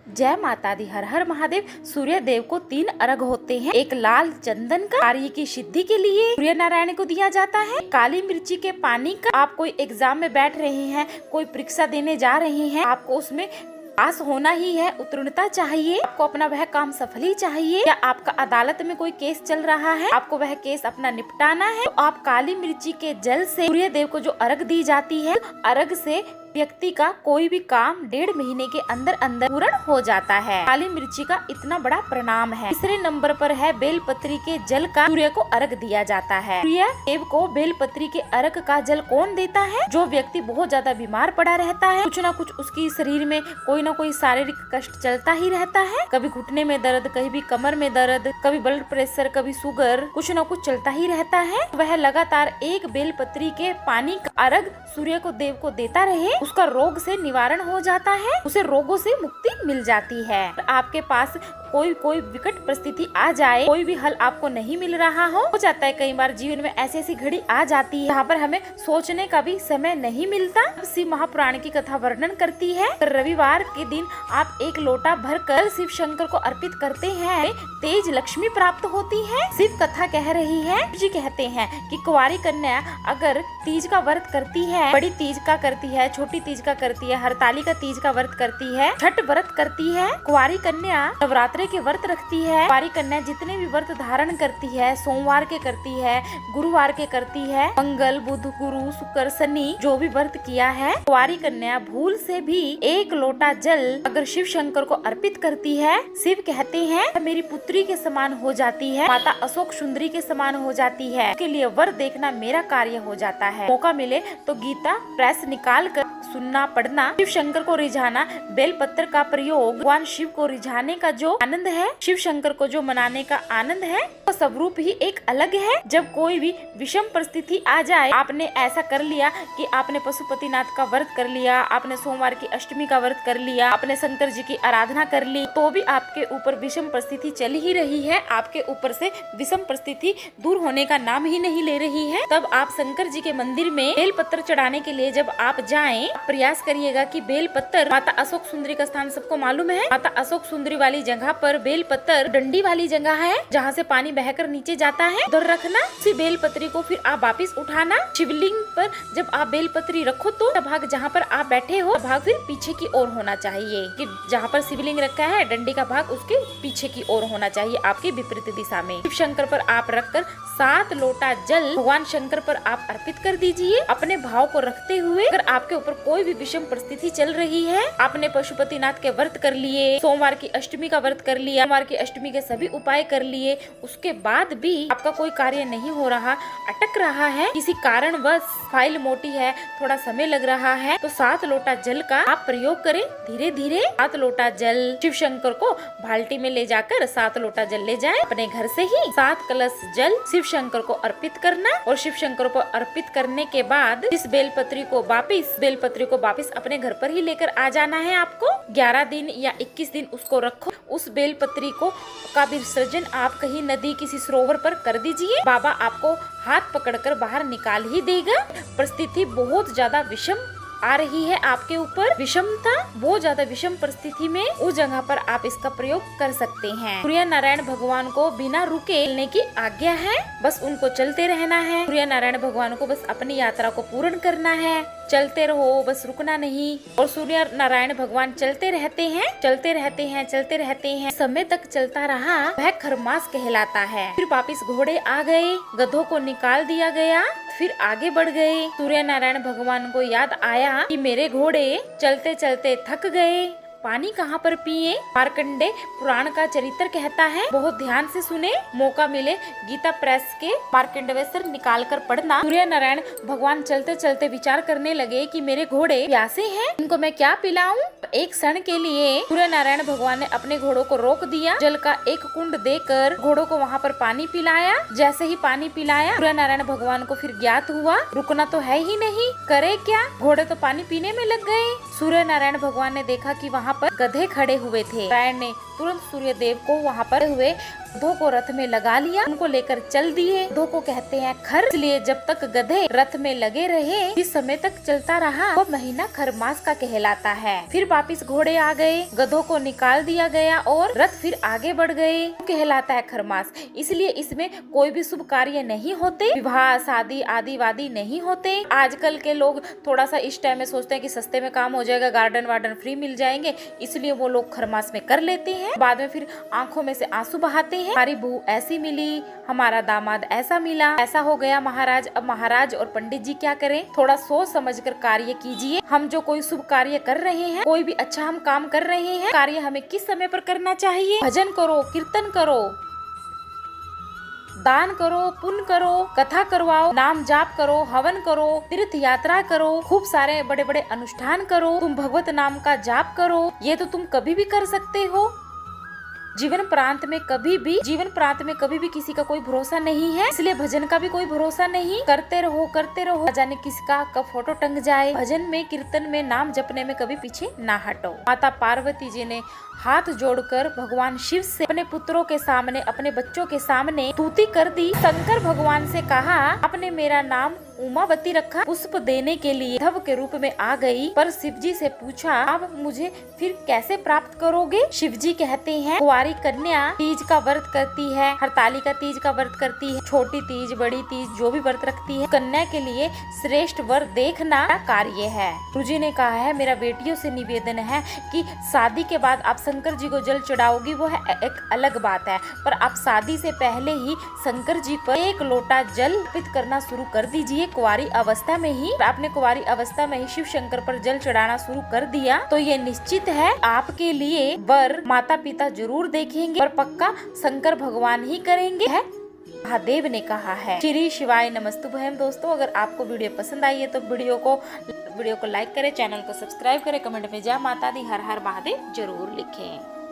जय माता दी। हर हर महादेव। सूर्य देव को 3 अर्घ होते हैं। एक लाल चंदन का कार्य की सिद्धि के लिए सूर्य नारायण को दिया जाता है। काली मिर्ची के पानी का, आप कोई एग्जाम में बैठ रहे हैं, कोई परीक्षा देने जा रहे हैं, आपको उसमें पास होना ही है, उत्तीर्णता चाहिए, आपको अपना वह काम सफल ही चाहिए, या आपका अदालत में कोई केस चल रहा है, आपको वह केस अपना निपटाना है, तो आप काली मिर्ची के जल से सूर्य देव को जो अर्घ दी जाती है, अर्घ से व्यक्ति का कोई भी काम 1.5 महीने के अंदर अंदर पूर्ण हो जाता है। काली मिर्ची का इतना बड़ा प्रणाम है। तीसरे नंबर पर है बेलपत्री के जल का सूर्य को अर्घ दिया जाता है। सूर्य देव को बेलपत्री के अर्घ का जल कौन देता है? जो व्यक्ति बहुत ज्यादा बीमार पड़ा रहता है, कुछ न कुछ उसकी शरीर में कोई न कोई शारीरिक कष्ट चलता ही रहता है, कभी घुटने में दर्द, कभी कमर में दर्द, कभी ब्लड प्रेशर, कभी शुगर, कुछ न कुछ चलता ही रहता है, वह लगातार एक बेलपत्री के पानी का अर्घ सूर्य को देव को देता रहे, उसका रोग से निवारण हो जाता है, उसे रोगों से मुक्ति मिल जाती है। आपके पास कोई विकट परिस्थिति आ जाए, कोई भी हल आपको नहीं मिल रहा हो जाता है, कई बार जीवन में ऐसी ऐसी घड़ी आ जाती है जहाँ पर हमें सोचने का भी समय नहीं मिलता। शिव महापुराण की कथा वर्णन करती है, रविवार के दिन आप 1 लोटा भरकर शिव शंकर को अर्पित करते हैं, तेज लक्ष्मी प्राप्त होती है। शिव कथा कह रही है, जी कहते हैं कि कुंवारी कन्या अगर तीज का व्रत करती है, बड़ी तीज का करती है, छोटी तीज का करती है, हरताली का तीज का व्रत करती है, छठ व्रत करती है, कुंवारी कन्या नवरात्रि के व्रत रखती है, कुंवारी कन्या जितने भी व्रत धारण करती है, सोमवार के करती है, गुरुवार के करती है, मंगल, बुध, गुरु, शुक्र, शनि जो भी व्रत किया है, कुंवारी कन्या भूल से भी 1 लोटा जल अगर शिव शंकर को अर्पित करती है, शिव कहते हैं मेरी पुत्री के समान हो जाती है, माता अशोक सुंदरी के समान हो जाती है, उसके लिए वर देखना मेरा कार्य हो जाता है। मौका मिले तो गीता प्रेस निकाल कर सुनना, पढ़ना, शिव शंकर को रिझाना, बेलपत्र का प्रयोग भगवान शिव को रिझाने का जो आनंद है, शिव शंकर को जो मनाने का आनंद है, वो स्वरूप ही एक अलग है। जब कोई भी विषम परिस्थिति आ जाए, आपने ऐसा कर लिया कि आपने पशुपतिनाथ का व्रत कर लिया, आपने सोमवार की अष्टमी का व्रत कर लिया, आपने शंकर जी की आराधना कर ली, तो भी आपके ऊपर विषम परिस्थिति चल ही रही है, आपके ऊपर से विषम परिस्थिति दूर होने का नाम ही नहीं ले रही है, तब आप शंकर जी के मंदिर में बेलपत्र चढ़ाने के लिए जब आप जाएं, प्रयास करिएगा कि बेलपत्र, माता अशोक सुंदरी का स्थान सबको मालूम है, माता अशोक सुंदरी वाली जगह पर बेलपत्र डंडी वाली जगह है जहाँ से पानी बहकर नीचे जाता है, उधर रखना। उसी बेलपत्री को फिर आप वापिस उठाना। शिवलिंग पर जब आप बेलपत्री रखो तो भाग जहाँ पर आप बैठे हो भाग फिर पीछे की ओर होना चाहिए, कि जहाँ पर शिवलिंग रखा है डंडी का भाग उसके पीछे की ओर होना चाहिए, आपके विपरीत दिशा में। शिव शंकर पर आप रखकर 7 लोटा जल भगवान शंकर पर आप अर्पित कर दीजिए, अपने भाव को रखते हुए। अगर आपके ऊपर कोई भी विषम परिस्थिति चल रही है, आपने पशुपतिनाथ के व्रत कर लिए, सोमवार की अष्टमी का व्रत कर लिया, सोमवार की अष्टमी के सभी उपाय कर लिए, उसके बाद भी आपका कोई कार्य नहीं हो रहा, अटक रहा है, किसी कारणवश फाइल मोटी है, थोड़ा समय लग रहा है, तो 7 लोटा जल का आप प्रयोग करें। धीरे धीरे 7 लोटा जल शिव शंकर को बाल्टी में ले जाकर 7 लोटा जल ले जाए, अपने घर से ही 7 कलश जल शिव शंकर को अर्पित करना, और शिव शंकर को अर्पित करने के बाद इस बेलपत्री को वापिस अपने घर पर ही लेकर आ जाना है। आपको 11 दिन या 21 दिन उसको रखो। उस बेलपत्री को का विसर्जन आप कहीं नदी, किसी सरोवर पर कर दीजिए, बाबा आपको हाथ पकड़कर बाहर निकाल ही देगा। परिस्थिति बहुत ज्यादा विषम आ रही है आपके ऊपर, विषमता बहुत ज्यादा विषम परिस्थिति में उस जगह पर आप इसका प्रयोग कर सकते हैं। सूर्य नारायण भगवान को बिना रुके चलने की आज्ञा है, बस उनको चलते रहना है। सूर्य नारायण भगवान को बस अपनी यात्रा को पूर्ण करना है, चलते रहो, बस रुकना नहीं। और सूर्य नारायण भगवान चलते रहते हैं, समय तक चलता रहा, वह खरमास कहलाता है। फिर वापिस घोड़े आ गए, गधों को निकाल दिया गया, फिर आगे बढ़ गए। सूर्य नारायण भगवान को याद आया कि मेरे घोड़े चलते चलते थक गए, पानी कहाँ पर पिए। मार्कंडे पुराण का चरित्र कहता है, बहुत ध्यान से सुने, मौका मिले गीता प्रेस के मार्कंडेश्वर निकाल कर पढ़ना। सूर्य नारायण भगवान चलते चलते विचार करने लगे कि मेरे घोड़े प्यासे हैं, इनको मैं क्या पिलाऊं। एक क्षण के लिए सूर्य नारायण भगवान ने अपने घोड़ों को रोक दिया, जल का एक कुंड देकर घोड़ों को वहाँ पर पानी पिलाया। जैसे ही पानी पिलाया, सूर्य नारायण भगवान को फिर ज्ञात हुआ रुकना तो है ही नहीं, करे क्या, घोड़े तो पानी पीने में लग गए। सूर्य नारायण भगवान ने देखा कि वहाँ पर गधे खड़े हुए थे। नारायण ने तुरंत सूर्य देव को वहाँ पर हुए गधों को रथ में लगा लिया, उनको लेकर चल दिए। गधों को कहते हैं खर, इसलिए जब तक गधे रथ में लगे रहे, जिस समय तक चलता रहा, वो महीना खरमास का कहलाता है। फिर वापिस घोड़े आ गए, गधों को निकाल दिया गया और रथ फिर आगे बढ़ गए, कहलाता है खरमास। इसलिए इसमें कोई भी शुभ कार्य नहीं होते, विवाह शादी आदि वादी नहीं होते। आजकल के लोग थोड़ा सा इस टाइम में सोचते हैं कि सस्ते में काम हो जाएगा, गार्डन वार्डन फ्री मिल जाएंगे, इसलिए वो लोग खरमास में कर लेते हैं। बाद में फिर आंखों में से आंसू बहाते हैं, हमारी बहू ऐसी मिली, हमारा दामाद ऐसा मिला, ऐसा हो गया महाराज। अब महाराज और पंडित जी क्या करें? थोड़ा सोच समझकर कार्य कीजिए। हम जो कोई शुभ कार्य कर रहे हैं, कोई भी अच्छा हम काम कर रहे हैं, कार्य हमें किस समय पर करना चाहिए? भजन करो, कीर्तन करो, दान करो, पुण्य करो, कथा करवाओ, नाम जाप करो, हवन करो, तीर्थ यात्रा करो, खूब सारे बड़े बड़े अनुष्ठान करो, तुम भगवत नाम का जाप करो। ये तो तुम कभी भी कर सकते हो। जीवन प्रांत में कभी भी किसी का कोई भरोसा नहीं है, इसलिए भजन का भी कोई भरोसा नहीं। करते रहो, जाने किसका कब फोटो टंग जाए। भजन में, कीर्तन में, नाम जपने में कभी पीछे ना हटो। माता पार्वती जी ने हाथ जोड़कर भगवान शिव से अपने पुत्रों के सामने, अपने बच्चों के सामने स्तुति कर दी। शंकर भगवान से कहा, आपने मेरा नाम उमावती रखा, पुष्प देने के लिए धव के रूप में आ गई। पर शिव जी से पूछा, आप मुझे फिर कैसे प्राप्त करोगे? शिव जी कहते हैं, कुंवारी कन्या तीज का व्रत करती है, हरतालिका तीज का व्रत करती है, छोटी तीज बड़ी तीज जो भी व्रत रखती है, कन्या के लिए श्रेष्ठ वर देखना कार्य है। गुरु जी ने कहा है, मेरा बेटियों से निवेदन है कि शादी के बाद आप शंकर जी को जल चढ़ाओगी, वो है एक अलग बात है, पर आप शादी से पहले ही शंकर जी पर 1 लोटा जल अर्पित करना शुरू कर दीजिए। कुंवारी अवस्था में ही, आपने कुंवारी अवस्था में ही शिव शंकर पर जल चढ़ाना शुरू कर दिया तो ये निश्चित है आपके लिए वर माता पिता जरूर देखेंगे, पर पक्का शंकर भगवान ही करेंगे, है महादेव ने कहा है। श्री शिवाय नमस्तुभयम। दोस्तों, अगर आपको वीडियो पसंद आई है तो वीडियो को लाइक करें, चैनल को सब्सक्राइब करें, कमेंट में जय माता दी हर हर महादेव जरूर लिखें।